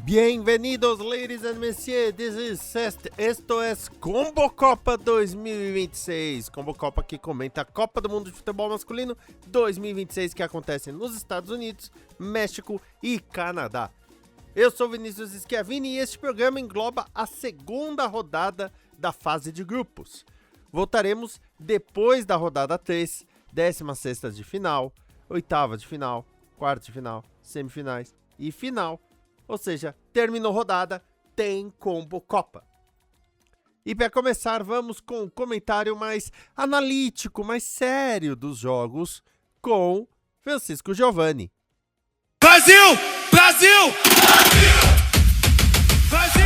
Bienvenidos, ladies and messieurs, esto es Combo Copa 2026, Combo Copa que comenta a Copa do Mundo de Futebol Masculino 2026 que acontece nos Estados Unidos, México e Canadá. Eu sou Vinícius Schiavini e este programa engloba a segunda rodada da fase de grupos. Voltaremos depois da rodada 3, 16ª de final, 8ª de final, 4ª de final, semifinais e final. Ou seja, terminou rodada, tem Combo Copa. E para começar, vamos com um comentário mais analítico, mais sério dos jogos com Francisco Giovanni. Brasil! Brasil! Brasil!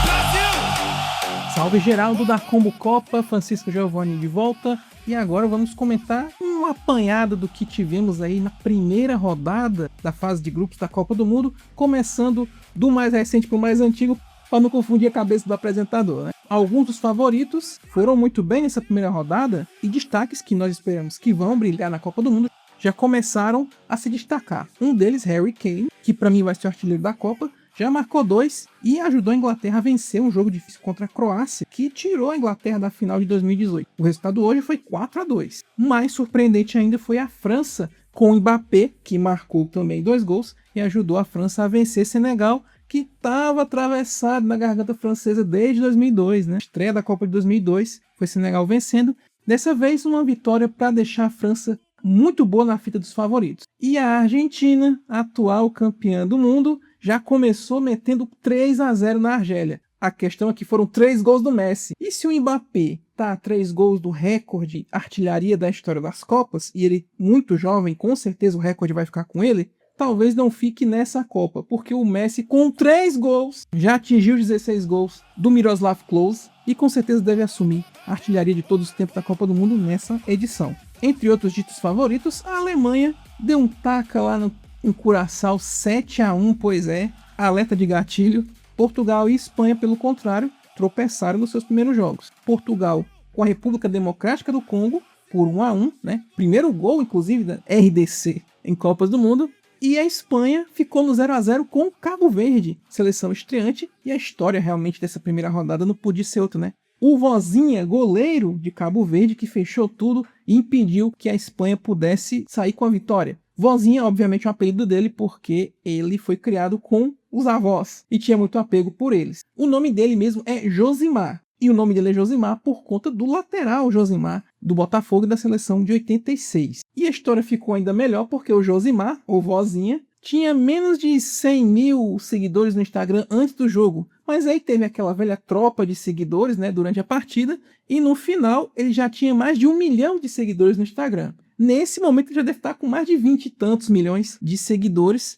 Brasil! Salve Geraldo da Combo Copa, Francisco Giovanni de volta. E agora vamos comentar um apanhado do que tivemos aí na primeira rodada da fase de grupos da Copa do Mundo, começando do mais recente para o mais antigo, para não confundir a cabeça do apresentador, né? Alguns dos favoritos foram muito bem nessa primeira rodada e destaques que nós esperamos que vão brilhar na Copa do Mundo já começaram a se destacar. Um deles, Harry Kane, que para mim vai ser o artilheiro da Copa, já marcou 2 e ajudou a Inglaterra a vencer um jogo difícil contra a Croácia, que tirou a Inglaterra da final de 2018. O resultado hoje foi 4-2. Mais surpreendente ainda foi a França, com o Mbappé, que marcou também 2 gols e ajudou a França a vencer Senegal, que estava atravessado na garganta francesa desde 2002, né? A estreia da Copa de 2002 foi Senegal vencendo. Dessa vez, uma vitória para deixar a França muito boa na fita dos favoritos. E a Argentina, atual campeã do mundo, já começou metendo 3-0 na Argélia. A questão é que foram 3 gols do Messi. E se o Mbappé tá a 3 gols do recorde artilharia da história das Copas, e ele muito jovem, com certeza o recorde vai ficar com ele, talvez não fique nessa Copa, porque o Messi com 3 gols já atingiu 16 gols do Miroslav Klose e com certeza deve assumir a artilharia de todos os tempos da Copa do Mundo nessa edição. Entre outros ditos favoritos, a Alemanha deu um taca lá em Curaçao 7-1, pois é, alerta de gatilho. Portugal e Espanha, pelo contrário, tropeçaram nos seus primeiros jogos. Portugal com a República Democrática do Congo por 1-1, né? Primeiro gol, inclusive, da RDC em Copas do Mundo. E a Espanha ficou no 0-0 com o Cabo Verde, seleção estreante, e a história realmente dessa primeira rodada não podia ser outra, né? O Vozinha, goleiro de Cabo Verde, que fechou tudo e impediu que a Espanha pudesse sair com a vitória. Vozinha, obviamente, é um apelido dele porque ele foi criado com os avós e tinha muito apego por eles. O nome dele mesmo é Josimar, e o nome dele é Josimar por conta do lateral Josimar do Botafogo da seleção de 86. E a história ficou ainda melhor porque o Josimar, ou Vozinha, tinha menos de 100 mil seguidores no Instagram antes do jogo, mas aí teve aquela velha tropa de seguidores, né, durante a partida, e no final ele já tinha mais de 1 milhão de seguidores no Instagram. Nesse momento ele já deve estar com mais de 20 e tantos milhões de seguidores.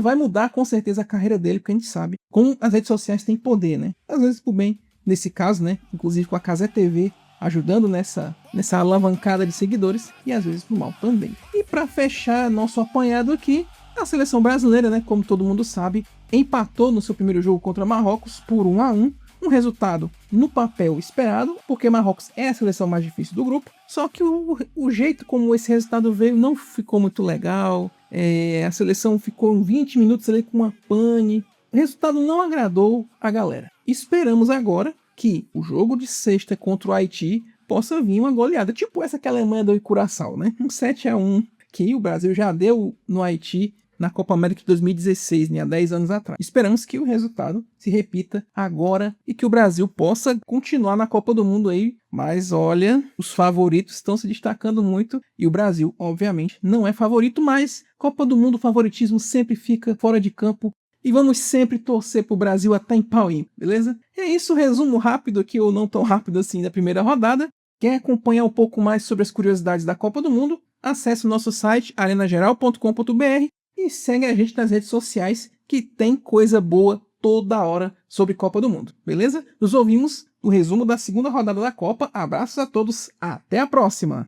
Vai mudar com certeza a carreira dele, porque a gente sabe como as redes sociais têm poder, né? Às vezes por bem, nesse caso, né, inclusive com a Cazé TV ajudando nessa alavancada de seguidores, e às vezes por mal também. E para fechar nosso apanhado aqui, a seleção brasileira, né, como todo mundo sabe, empatou no seu primeiro jogo contra Marrocos por 1-1, um resultado no papel esperado, porque Marrocos é a seleção mais difícil do grupo, só que o jeito como esse resultado veio não ficou muito legal, a seleção ficou 20 minutos ali com uma pane, o resultado não agradou a galera. Esperamos agora que o jogo de sexta contra o Haiti possa vir uma goleada, tipo essa que a Alemanha deu em Curaçao, né? Um 7-1 que o Brasil já deu no Haiti na Copa América de 2016, né, há 10 anos atrás. Esperamos que o resultado se repita agora e que o Brasil possa continuar na Copa do Mundo aí, mas olha, os favoritos estão se destacando muito e o Brasil, obviamente, não é favorito, mas Copa do Mundo, o favoritismo sempre fica fora de campo e vamos sempre torcer pro Brasil até em pau ímpar, beleza? É isso, resumo rápido aqui, ou não tão rápido assim, da primeira rodada. Quer acompanhar um pouco mais sobre as curiosidades da Copa do Mundo? Acesse o nosso site arenageral.com.br e segue a gente nas redes sociais que tem coisa boa toda hora sobre Copa do Mundo, beleza? Nos ouvimos no resumo da segunda rodada da Copa. Abraços a todos, até a próxima!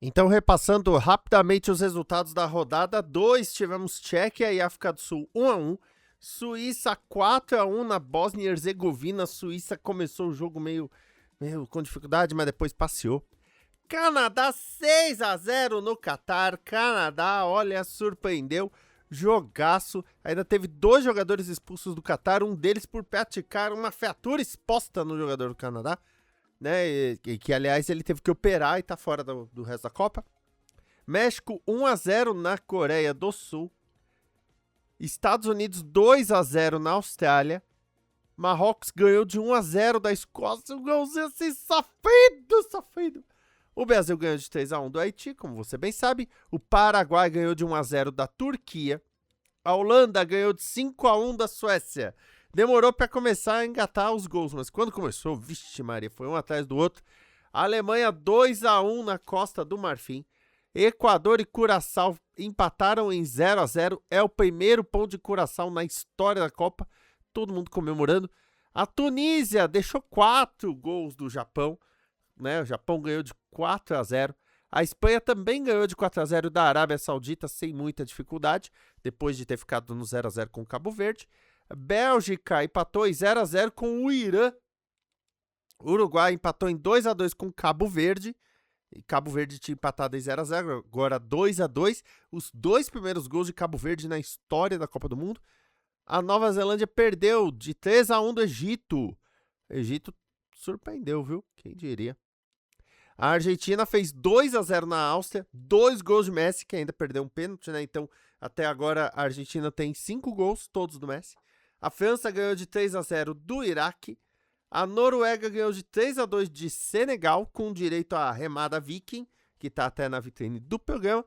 Então, repassando rapidamente os resultados da rodada 2, tivemos Tchequia e África do Sul 1-1, Suíça 4-1 na Bósnia e Herzegovina. A Suíça começou o jogo meio com dificuldade, mas depois passeou. Canadá 6-0 no Catar. Canadá, olha, surpreendeu. Jogaço. Ainda teve 2 jogadores expulsos do Catar, um deles por praticar uma fratura exposta no jogador do Canadá, né? E que, aliás, ele teve que operar e tá fora do resto da Copa. México 1-0 na Coreia do Sul. Estados Unidos 2-0 na Austrália. Marrocos ganhou de 1-0 da Escócia. Um golzinho assim, sofrido. O Brasil ganhou de 3-1 do Haiti, como você bem sabe. O Paraguai ganhou de 1-0 da Turquia. A Holanda ganhou de 5-1 da Suécia. Demorou para começar a engatar os gols, mas quando começou, vixe Maria, foi um atrás do outro. A Alemanha 2-1 na Costa do Marfim. Equador e Curaçao empataram em 0-0. É o primeiro ponto de Curaçao na história da Copa. Todo mundo comemorando. A Tunísia deixou 4 gols do Japão, né? O Japão ganhou de 4-0. A Espanha também ganhou de 4-0 da Arábia Saudita sem muita dificuldade, depois de ter ficado no 0-0 com o Cabo Verde. A Bélgica empatou em 0-0 com o Irã. O Uruguai empatou em 2-2 com o Cabo Verde. E Cabo Verde tinha empatado em 0-0, agora 2-2. Os 2 primeiros gols de Cabo Verde na história da Copa do Mundo. A Nova Zelândia perdeu de 3-1 do Egito. O Egito surpreendeu, viu? Quem diria? A Argentina fez 2-0 na Áustria, 2 gols de Messi, que ainda perdeu um pênalti, né? Então, até agora, a Argentina tem 5 gols, todos do Messi. A França ganhou de 3-0 do Iraque. A Noruega ganhou de 3-2 de Senegal, com direito à remada Viking, que está até na vitrine do programa.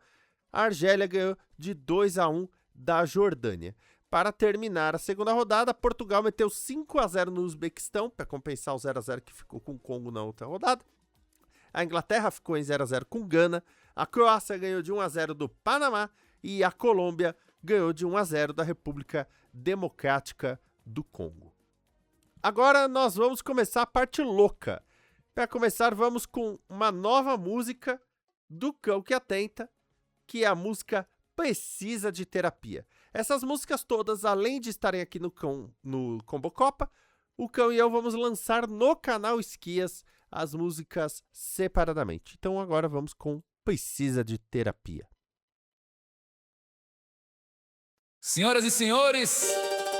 A Argélia ganhou de 2-1 da Jordânia. Para terminar a segunda rodada, Portugal meteu 5-0 no Uzbequistão, para compensar o 0-0 que ficou com o Congo na outra rodada. A Inglaterra ficou em 0-0 com Gana. A Croácia ganhou de 1-0 do Panamá. E a Colômbia ganhou de 1-0 da República Democrática do Congo. Agora nós vamos começar a parte louca. Para começar, vamos com uma nova música do Cão que Atenta, que é a música Precisa de Terapia. Essas músicas todas, além de estarem aqui no Combo Copa, o Cão e eu vamos lançar no canal Esquias as músicas separadamente. Então agora vamos com Precisa de Terapia. Senhoras e senhores,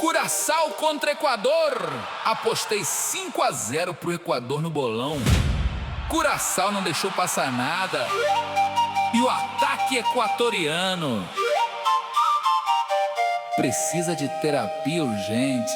Curaçao contra Equador. Apostei 5-0 pro Equador no bolão. Curaçao não deixou passar nada. E o ataque equatoriano precisa de terapia urgente.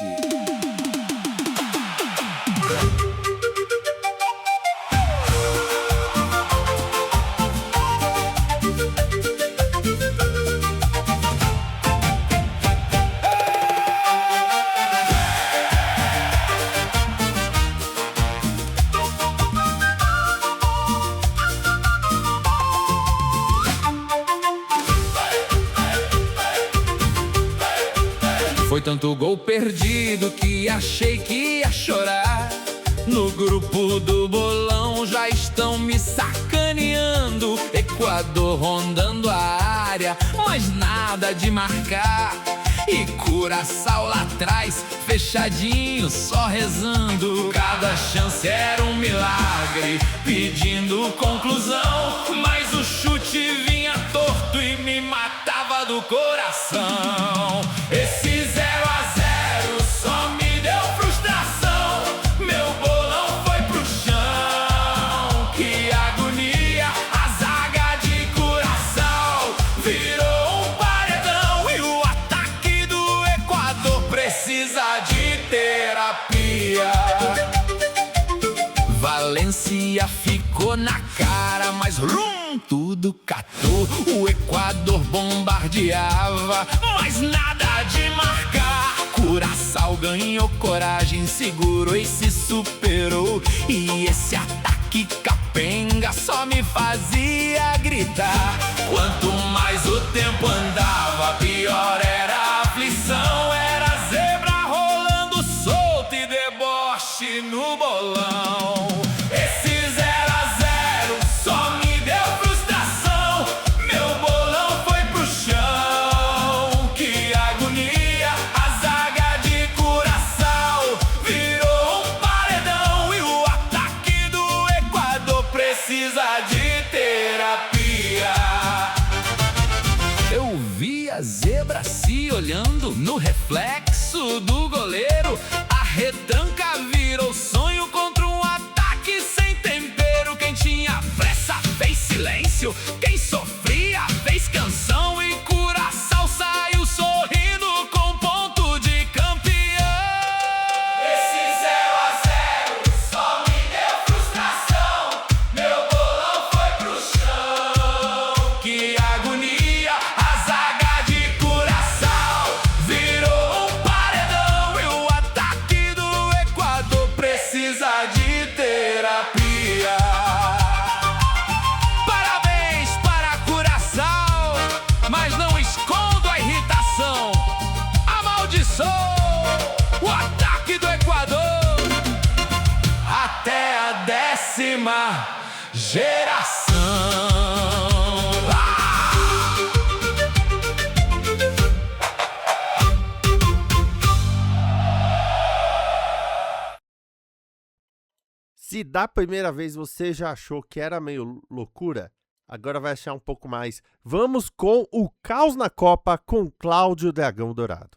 Foi tanto gol perdido que achei que ia chorar. No grupo do bolão já estão me sacaneando. Equador rondando a área, mas nada de marcar. E Curaçao lá atrás, fechadinho, só rezando. Cada chance era um milagre, pedindo conclusão. Mas o chute vinha torto e me matava do coração. Esse 0-0 só me deu frustração. Meu bolão foi pro chão. Que agonia, a zaga de Curaçao virou um paredão. E o ataque do Equador precisa de terapia. Valência ficou na cara, mas tudo catou. O Equador bombardeava, mas nada de marcar. Curaçao ganhou coragem, segurou e se superou. E esse ataque capenga só me fazia gritar. Quanto mais o tempo andava, pior era a aflição. Era zebra rolando solto e deboche no bolão. Esse 0-0 só me deu frustração. Meu bolão foi pro chão. Que agonia, a zaga de Curaçao virou um paredão. E o ataque do Equador precisa de ali olhando no reflexo do goleiro. A retranca virou sonho contra um ataque sem tempero. Quem tinha pressa fez silêncio, quem sofria fez canção, e Curaçao saiu sorrindo com ponto de campeão. Esse 0-0 só me deu frustração, meu bolão foi pro chão. Que agonia, a zaga de Curaçao virou um paredão, e o ataque do Equador precisa de terapia. Parabéns para Curaçao, mas não escondo a irritação. Amaldiçoou o ataque do Equador até a 10ª geração. Se da primeira vez você já achou que era meio loucura, agora vai achar um pouco mais. Vamos com o Caos na Copa com Cláudio Dragão Dourado.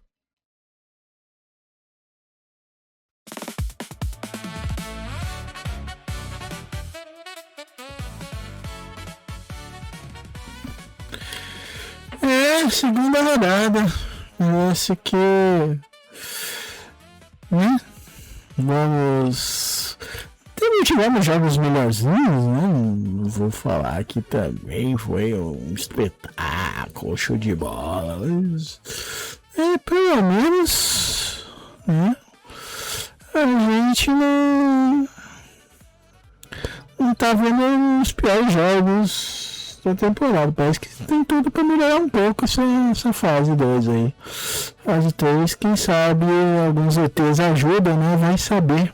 Segunda rodada. Parece que, né? Vamos. Também tivemos jogos melhorzinhos, né? Não vou falar que também foi um espetáculo, show de bola. Mas, pelo menos, né? A gente não tá vendo os piores jogos da temporada. Parece que tem tudo pra melhorar um pouco essa fase 2 aí. Fase 3, quem sabe alguns ETs ajudam, né? Vai saber,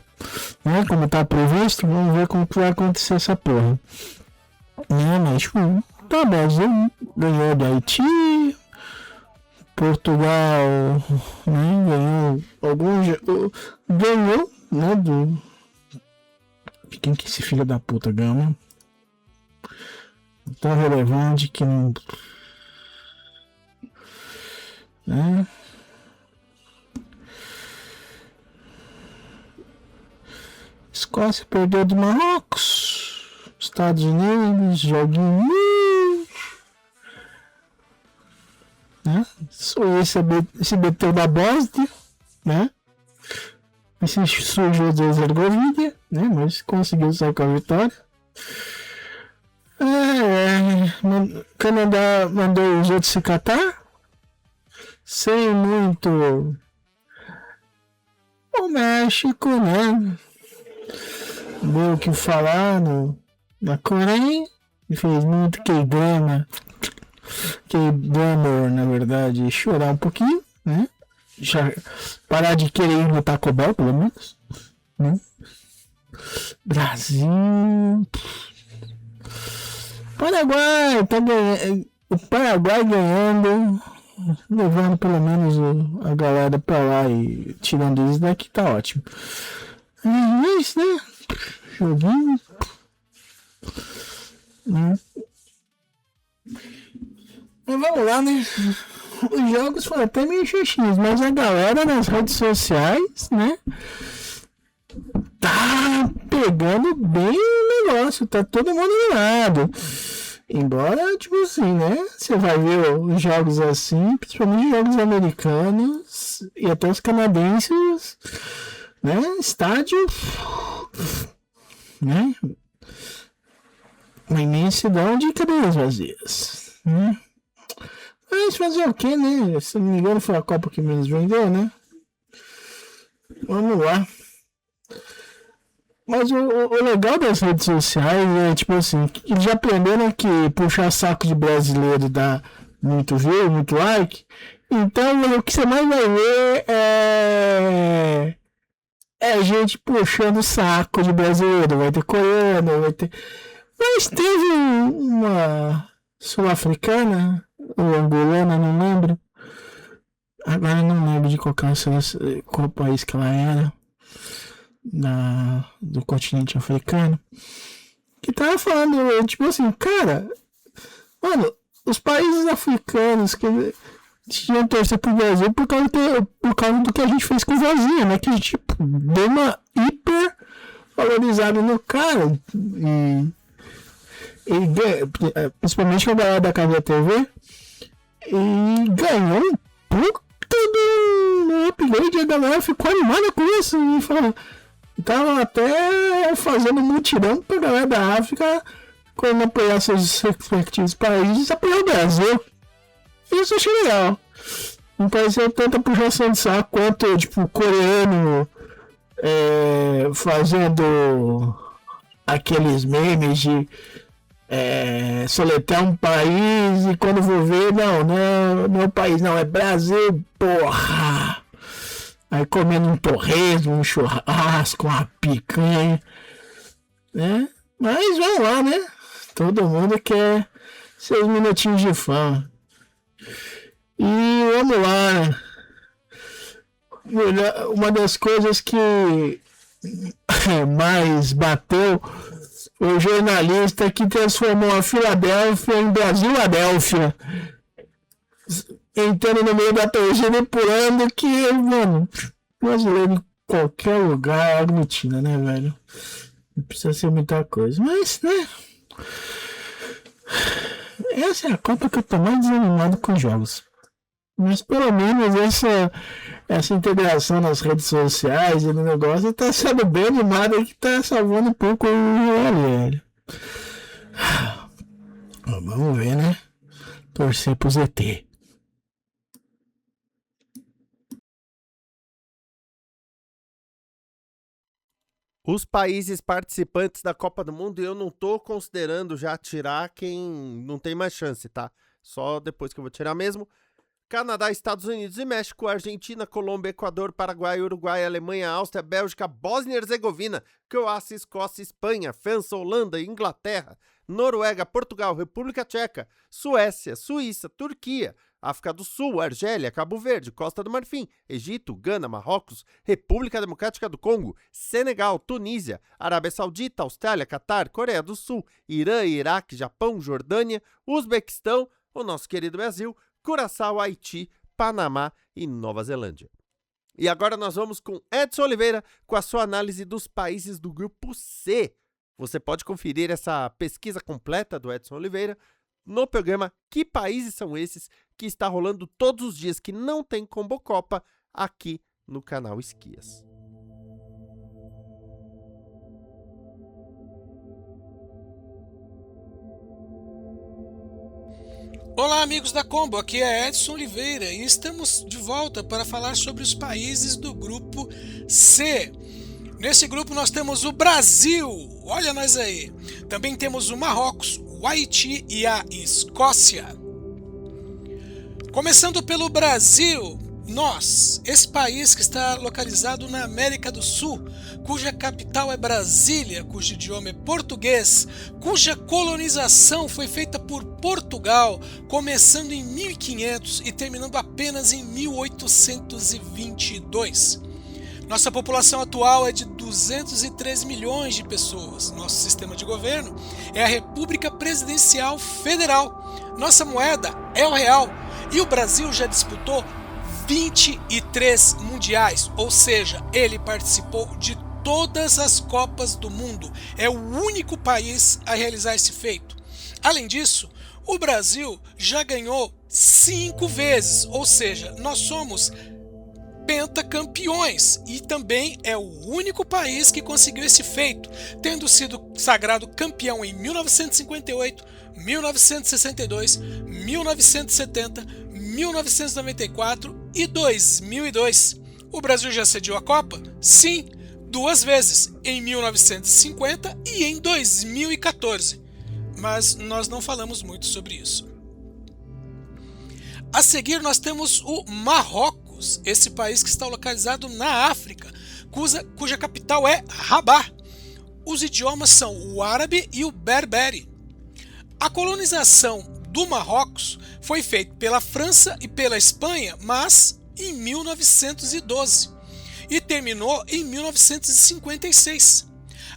né? Como tá previsto, vamos ver como que vai acontecer essa porra. Mas tá, Brasil ganhou do Haiti, Portugal, né? Ganhou alguns. Ganhou, né? De quem que esse filho da puta ganha? Tão relevante que não. Né? Escócia perdeu do Marrocos. Estados Unidos, joguinho. Né? Suíça se meteu da Bósnia, né? Esse sujou da Herzegovina, né? Mas conseguiu sair com a vitória. Canadá mandou os outros se catar sem muito. O México, né? Deu o que falar na Coreia e fez muito K-drama, na verdade, chorar um pouquinho, né? Já parar de querer ir no Taco Bell, pelo menos, né? Brasil. Paraguai tá ganhando, o Paraguai ganhando, levando pelo menos a galera pra lá e tirando eles daqui, tá ótimo. É isso, né? Joguinho. Né? Mas vamos lá, né? Os jogos foram até meio xixis, mas a galera nas redes sociais, né? Tá pegando bem o negócio, tá todo mundo animado. Embora, tipo assim, né? Você vai ver os jogos assim, principalmente jogos americanos e até os canadenses, né? Estádio, né? Uma imensidão de cadeiras vazias, né? Mas fazer o que, né? Se não me engano, foi a Copa que menos vendeu, né? Vamos lá. Mas o legal das redes sociais é, tipo assim, eles já aprenderam que puxar saco de brasileiro dá muito view, muito like. Então, o que você mais vai ver é gente puxando o saco de brasileiro. Vai ter coreano, vai ter... Mas teve uma sul-africana, ou angolana, não lembro. Agora eu não lembro de qual país que ela era. Do continente africano, que tava falando, tipo assim, cara, mano, os países africanos que tinha que torcer pro Brasil por causa do que a gente fez com o Vozinha, né? Que a gente deu uma hiper valorizada no cara. Principalmente com a galera da Casa TV. E ganhou um puta do upgrade. A galera ficou animada com isso. E falou, tava até fazendo mutirão pra galera da África, quando apoiar seus respectivos países, apoiar o Brasil. Isso eu achei legal. Não pareceu tanta puxação de saco quanto, tipo, coreano fazendo aqueles memes de soletrar um país e quando vou ver, não é o país, não, é Brasil, porra. Aí comendo um torresmo, um churrasco, uma picanha, né? Mas vamos lá, né? Todo mundo quer seus minutinhos de fama. E vamos lá. Uma das coisas que mais bateu o jornalista que transformou a Filadélfia em Brasiladélfia, entrando no meio da torcida e pulando, que, mano, brasileiro em qualquer lugar aglutina, né, velho? Não precisa ser muita coisa, mas, né? Essa é a Copa que eu tô mais desanimado com os jogos. Mas pelo menos essa integração nas redes sociais e no negócio tá sendo bem animada e que tá salvando um pouco o velho. Vamos ver, né? Torcer pro ZT. Os países participantes da Copa do Mundo, eu não tô considerando já tirar quem não tem mais chance, tá? Só depois que eu vou tirar mesmo. Canadá, Estados Unidos e México, Argentina, Colômbia, Equador, Paraguai, Uruguai, Alemanha, Áustria, Bélgica, Bósnia e Herzegovina, Croácia, Escócia, Espanha, França, Holanda, Inglaterra, Noruega, Portugal, República Tcheca, Suécia, Suíça, Turquia, África do Sul, Argélia, Cabo Verde, Costa do Marfim, Egito, Gana, Marrocos, República Democrática do Congo, Senegal, Tunísia, Arábia Saudita, Austrália, Catar, Coreia do Sul, Irã, Iraque, Japão, Jordânia, Uzbequistão, o nosso querido Brasil, Curaçao, Haiti, Panamá e Nova Zelândia. E agora nós vamos com Edson Oliveira com a sua análise dos países do grupo C. Você pode conferir essa pesquisa completa do Edson Oliveira no programa Que Países São Esses, que está rolando todos os dias que não tem Combocopa aqui no canal Esquias. Olá, amigos da Combo, aqui é Edson Oliveira e estamos de volta para falar sobre os países do grupo C. Nesse grupo nós temos o Brasil, olha nós aí. Também temos o Marrocos, o Haiti e a Escócia. Começando pelo Brasil, esse país que está localizado na América do Sul, cuja capital é Brasília, cujo idioma é português, cuja colonização foi feita por Portugal, começando em 1500 e terminando apenas em 1822. Nossa população atual é de 203 milhões de pessoas. Nosso sistema de governo é a República Presidencial Federal. Nossa moeda é o real. E o Brasil já disputou 23 mundiais, ou seja, ele participou de todas as Copas do Mundo. É o único país a realizar esse feito. Além disso, o Brasil já ganhou 5 vezes, ou seja, nós somos pentacampeões e também é o único país que conseguiu esse feito, tendo sido sagrado campeão em 1958, 1962, 1970, 1994 e 2002. O Brasil já sediou a Copa? Sim, 2 vezes, em 1950 e em 2014. Mas nós não falamos muito sobre isso. A seguir nós temos o Marrocos, esse país que está localizado na África, cuja capital é Rabat. Os idiomas são o árabe e o berbere. A colonização do Marrocos foi feita pela França e pela Espanha, mas em 1912 e terminou em 1956.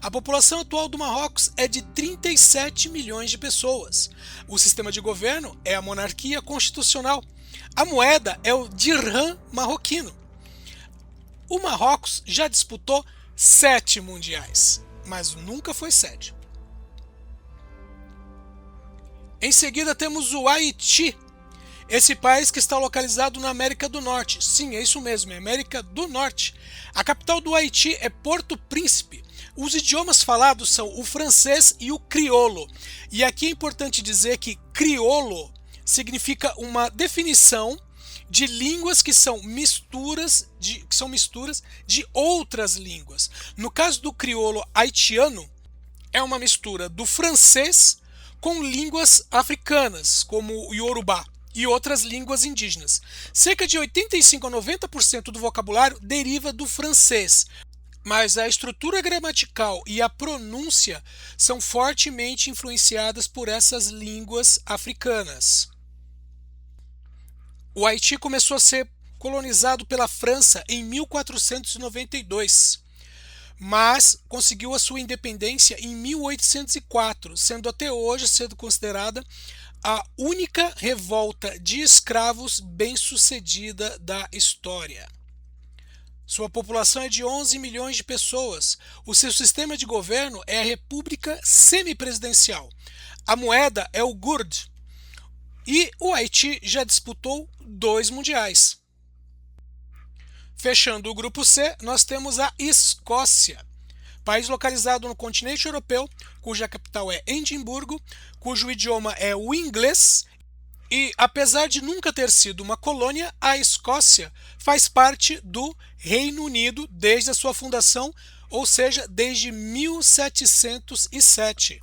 A população atual do Marrocos é de 37 milhões de pessoas. O sistema de governo é a monarquia constitucional. A moeda é o dirham marroquino. O Marrocos já disputou 7 mundiais, mas nunca foi sede. Em seguida temos o Haiti. Esse país que está localizado na América do Norte. Sim, é isso mesmo, é América do Norte. A capital do Haiti é Porto Príncipe. Os idiomas falados são o francês e o crioulo. E aqui é importante dizer que crioulo significa uma definição de línguas que são misturas de outras línguas. No caso do crioulo haitiano, é uma mistura do francês com línguas africanas, como o Yorubá e outras línguas indígenas. Cerca de 85 a 90% do vocabulário deriva do francês, mas a estrutura gramatical e a pronúncia são fortemente influenciadas por essas línguas africanas. O Haiti começou a ser colonizado pela França em 1492, mas conseguiu a sua independência em 1804, sendo até hoje considerada a única revolta de escravos bem-sucedida da história. Sua população é de 11 milhões de pessoas. O seu sistema de governo é a república semipresidencial. A moeda é o gourde. E o Haiti já disputou 2 mundiais. Fechando o grupo C, nós temos a Escócia, país localizado no continente europeu, cuja capital é Edimburgo, cujo idioma é o inglês, e apesar de nunca ter sido uma colônia, a Escócia faz parte do Reino Unido desde a sua fundação, ou seja, desde 1707.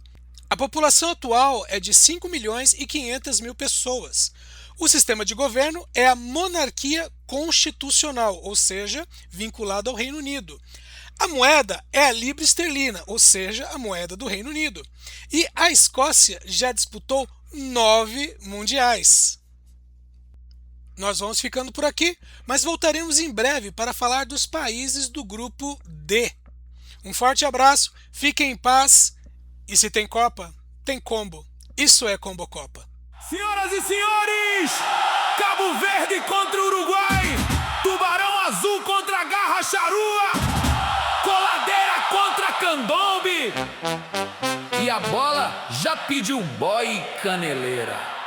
A população atual é de 5 milhões e 500 mil pessoas. O sistema de governo é a monarquia constitucional, ou seja, vinculada ao Reino Unido. A moeda é a libra esterlina, ou seja, a moeda do Reino Unido. E a Escócia já disputou 9 mundiais. Nós vamos ficando por aqui, mas voltaremos em breve para falar dos países do grupo D. Um forte abraço, fiquem em paz e se tem Copa, tem combo. Isso é Combo Copa. Senhoras e senhores, Cabo Verde contra o Uruguai, Tubarão Azul contra Garra Charrua, Coladeira contra Candombe. E a bola já pediu boy caneleira.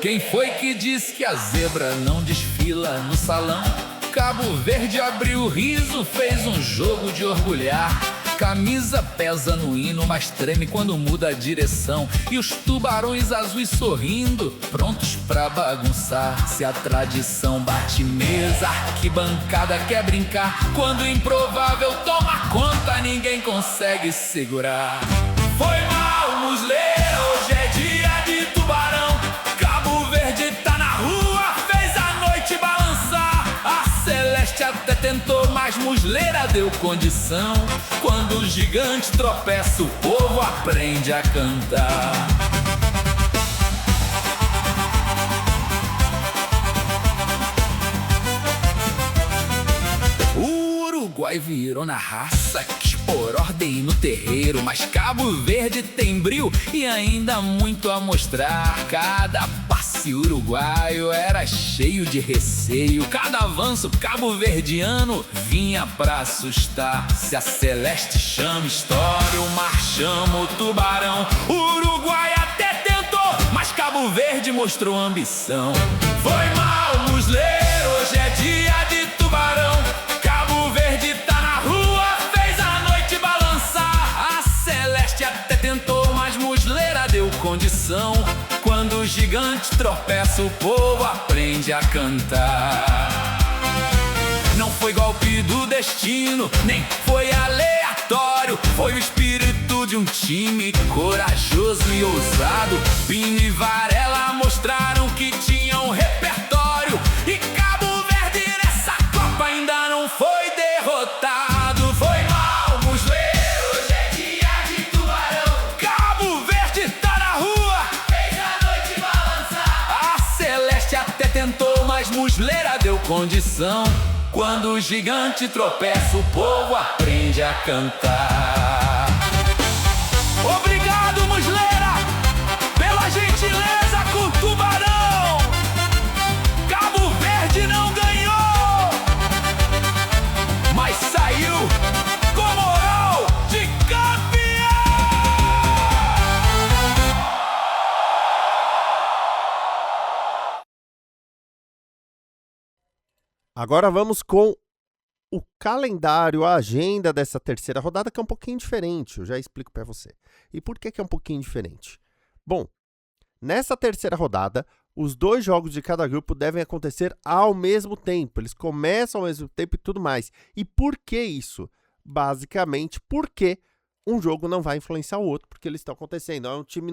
Quem foi que disse que a zebra não desfila no salão? Cabo Verde abriu o riso, fez um jogo de orgulhar. Camisa pesa no hino, mas treme quando muda a direção. E os tubarões azuis sorrindo, prontos pra bagunçar. Se a tradição bate mesa, arquibancada quer brincar. Quando o improvável toma conta, ninguém consegue segurar. Foi mal, musleira, hoje é dia de tubarão. Cabo Verde tá na rua, fez a noite balançar. A Celeste até tentou, mas musleira deu condição. Quando o gigante tropeça, o povo aprende a cantar. O Uruguai virou na raça, quis pôr ordem no terreiro. Mas Cabo Verde tem brio e ainda muito a mostrar. Cada passe uruguaio era cheio de receio. Cada avanço cabo-verdiano vinha pra assustar. Se a Celeste chama história, o mar chama o tubarão. O Uruguai até tentou, mas Cabo Verde mostrou ambição. Foi mal, musleiro, hoje é dia de tubarão. Cabo Verde tá na rua, fez a noite balançar. A Celeste até tentou, mas musleira deu condição. Quando o gigante tropeça, o povo aprende a cantar. Não foi golpe do destino, nem foi aleatório. Foi o espírito de um time corajoso e ousado. Pino e Varela mostraram que tinham repertório. E Cabo Verde nessa Copa ainda não foi derrotado. Foi mal, musleiro, hoje é dia de tubarão. Cabo Verde tá na rua, condição. Quando o gigante tropeça, o povo aprende a cantar. Obrigado, Muslera, pela gentileza com o Tubarão. Cabo Verde não ganhou, mas saiu com moral de campeão. Agora vamos com o calendário, a agenda dessa terceira rodada, que é um pouquinho diferente, eu já explico para você. E por que é um pouquinho diferente? Bom, nessa terceira rodada, os 2 jogos de cada grupo devem acontecer ao mesmo tempo, eles começam ao mesmo tempo e tudo mais. E por que isso? Basicamente porque um jogo não vai influenciar o outro, porque eles estão acontecendo. Um time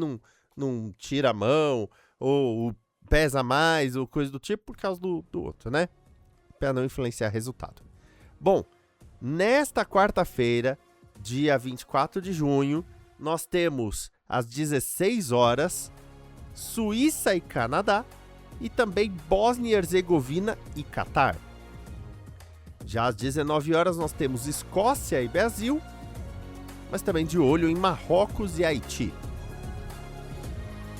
não tira a mão, ou pesa mais, ou coisa do tipo, por causa do outro, né? Para não influenciar o resultado. Bom, nesta quarta-feira, dia 24 de junho, nós temos às 16 horas Suíça e Canadá e também Bósnia e Herzegovina e Catar. Já às 19 horas nós temos Escócia e Brasil, mas também de olho em Marrocos e Haiti.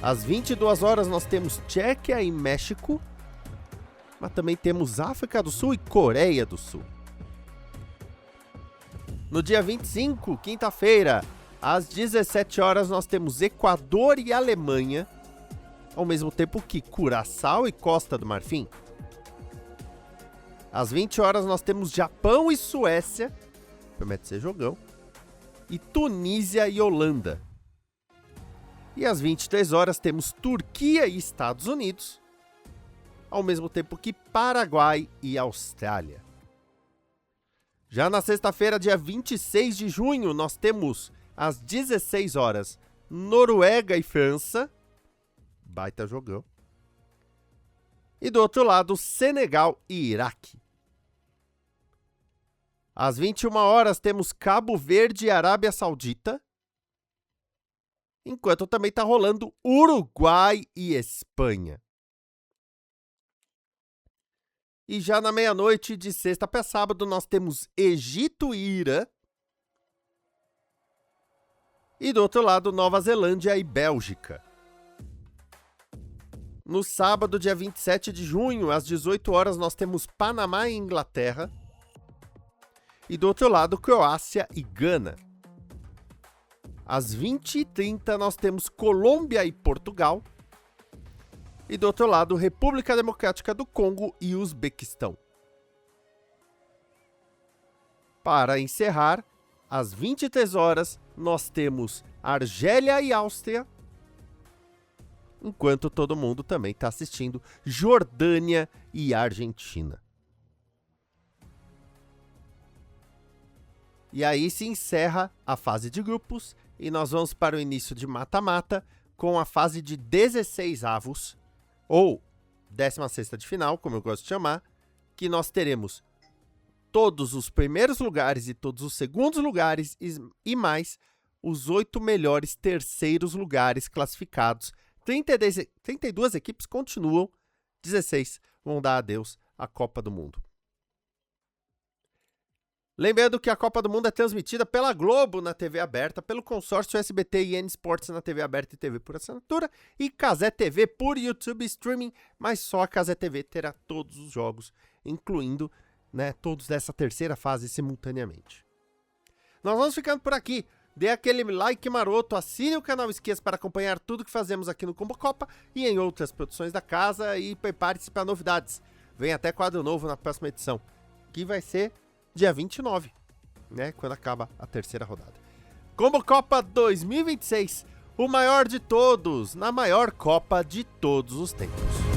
Às 22 horas nós temos Tchequia e México, mas também temos África do Sul e Coreia do Sul. No dia 25, quinta-feira, às 17 horas, nós temos Equador e Alemanha, ao mesmo tempo que Curaçao e Costa do Marfim. Às 20 horas, nós temos Japão e Suécia, promete ser jogão, e Tunísia e Holanda. E às 23 horas, temos Turquia e Estados Unidos, ao mesmo tempo que Paraguai e Austrália. Já na sexta-feira, dia 26 de junho, nós temos às 16 horas Noruega e França, baita jogão. E do outro lado, Senegal e Iraque. Às 21 horas temos Cabo Verde e Arábia Saudita, enquanto também está rolando Uruguai e Espanha. E já na meia-noite de sexta para sábado, nós temos Egito e Irã. E do outro lado, Nova Zelândia e Bélgica. No sábado, dia 27 de junho, às 18 horas, nós temos Panamá e Inglaterra. E do outro lado, Croácia e Gana. Às 20h30, nós temos Colômbia e Portugal. E do outro lado, República Democrática do Congo e Uzbequistão. Para encerrar, às 23 horas, nós temos Argélia e Áustria, enquanto todo mundo também está assistindo Jordânia e Argentina. E aí se encerra a fase de grupos e nós vamos para o início de mata-mata com a fase de 16 avos, ou 16ª de final, como eu gosto de chamar, que nós teremos todos os primeiros lugares e todos os segundos lugares e mais os 8 melhores terceiros lugares classificados. 32 equipes continuam, 16 vão dar adeus à Copa do Mundo. Lembrando que a Copa do Mundo é transmitida pela Globo na TV aberta, pelo consórcio SBT e N Sports na TV aberta e TV por assinatura, e Cazé TV por YouTube Streaming, mas só a Cazé TV terá todos os jogos, incluindo, né, todos dessa terceira fase simultaneamente. Nós vamos ficando por aqui. Dê aquele like maroto, assine o canal Esquias para acompanhar tudo que fazemos aqui no Combo Copa e em outras produções da casa, e prepare-se para novidades. Vem até quadro novo na próxima edição, que vai ser dia 29, né, quando acaba a terceira rodada. Combo Copa 2026, o maior de todos, na maior Copa de todos os tempos.